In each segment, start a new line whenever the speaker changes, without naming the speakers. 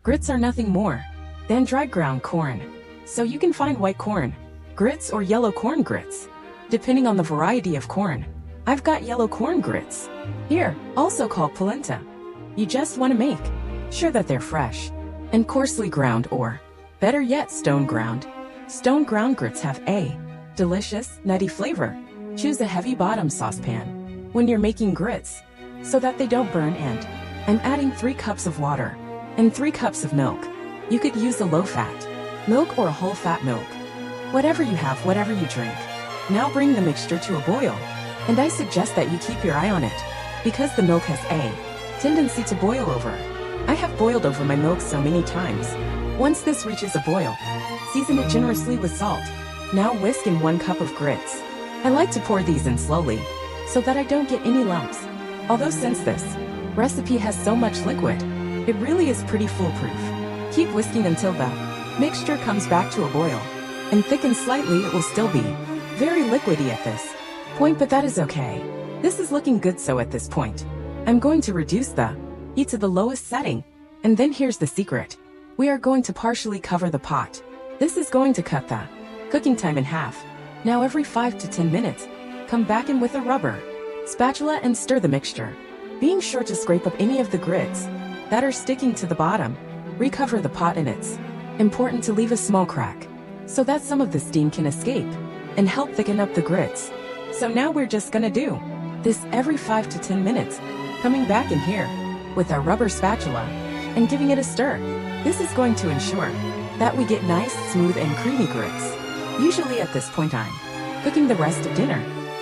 Grits are nothing more than dry ground corn. So you can find white corn grits or yellow corn grits, depending on the variety of corn. I've got yellow corn grits here, also called polenta. You just want to make sure that they're fresh and coarsely ground, or better yet, stone ground. Stone ground grits have a delicious, nutty flavor. Choose a heavy bottom saucepan when you're making grits so that they don't burn, and I'm adding 3 cups of water and 3 cups of milk. You could use a low-fat milk or a whole-fat milk. Whatever you have, whatever you drink. Now bring the mixture to a boil, and I suggest that you keep your eye on it because the milk has a tendency to boil over. I have boiled over my milk so many times. Once this reaches a boil, season it generously with salt. Now whisk in 1 cup of grits. I like to pour these in slowly so that I don't get any lumps. Although since this recipe has so much liquid, it really is pretty foolproof. Keep whisking until the mixture comes back to a boil and thickens slightly. It will still be very liquidy at this point, but that is okay. This is looking good, so at this point, I'm going to reduce the heat to the lowest setting. And then here's the secret. We are going to partially cover the pot. This is going to cut the cooking time in half. Now every 5 to 10 minutes, come back in with a rubber spatula and stir the mixture, being sure to scrape up any of the grits that are sticking to the bottom. Recover the pot, and it's important to leave a small crack so that some of the steam can escape and help thicken up the grits. So now we're just gonna do this every 5 to 10 minutes, coming back in here with our rubber spatula and giving it a stir. This is going to ensure that we get nice, smooth, and creamy grits. Usually at this point I'm cooking the rest of dinner,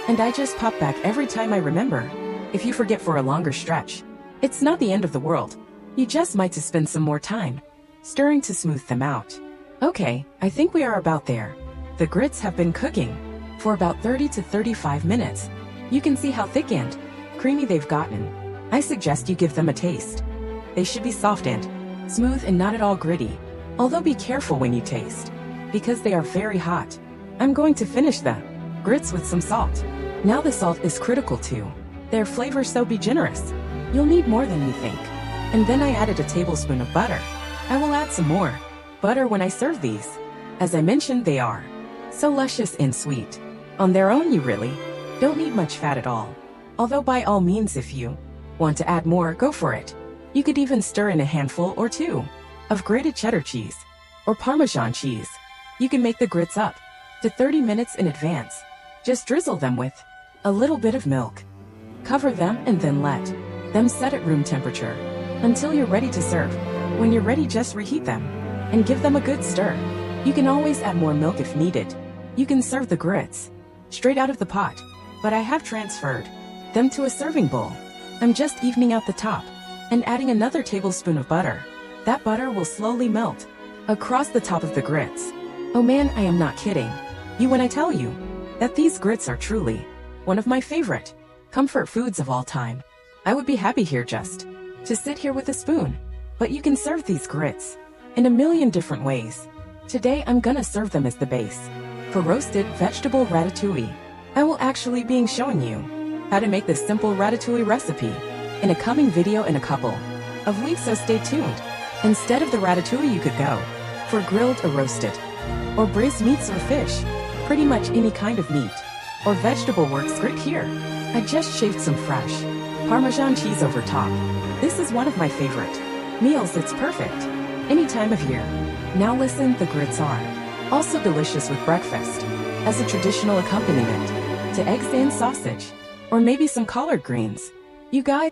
and I just pop back every time I remember. If you forget for a longer stretch, it's not the end of the world. You just might to spend some more time stirring to smooth them out. Okay, I think we are about there. The grits have been cooking for about 30 to 35 minutes. You can see how thick and creamy they've gotten. I suggest you give them a taste. They should be soft and smooth and not at all gritty. Although be careful when you taste, because they are very hot. I'm going to finish the grits with some salt. Now the salt is critical to their flavor, so be generous. You'll need more than you think. And then I added a tablespoon of butter. I will add some more butter when I serve these. As I mentioned, they are so luscious and sweet. On their own, you really don't need much fat at all. Although by all means, if you want to add more, go for it. You could even stir in a handful or 2 of grated cheddar cheese or Parmesan cheese. You can make the grits up to 30 minutes in advance. Just drizzle them with a little bit of milk. Cover them and then let them set at room temperature until you're ready to serve. When you're ready, just reheat them and give them a good stir. You can always add more milk if needed. You can serve the grits straight out of the pot, but I have transferred them to a serving bowl. I'm just evening out the top and adding another tablespoon of butter. That butter will slowly melt across the top of the grits. Oh man, I am not kidding you when I tell you that these grits are truly one of my favorite comfort foods of all time. I would be happy here just to sit here with a spoon, but you can serve these grits in a million different ways. Today I'm gonna serve them as the base for roasted vegetable ratatouille. I will actually be showing you how to make this simple ratatouille recipe in a coming video in a couple of weeks, so stay tuned. Instead of the ratatouille, you could go for grilled or roasted or braised meats or fish. Pretty much any kind of meat or vegetable works great here. I just shaved some fresh Parmesan cheese over top. This is one of my favorite meals. It's perfect any time of year. Now listen, the grits are also delicious with breakfast as a traditional accompaniment to eggs and sausage, or maybe some collard greens. You guys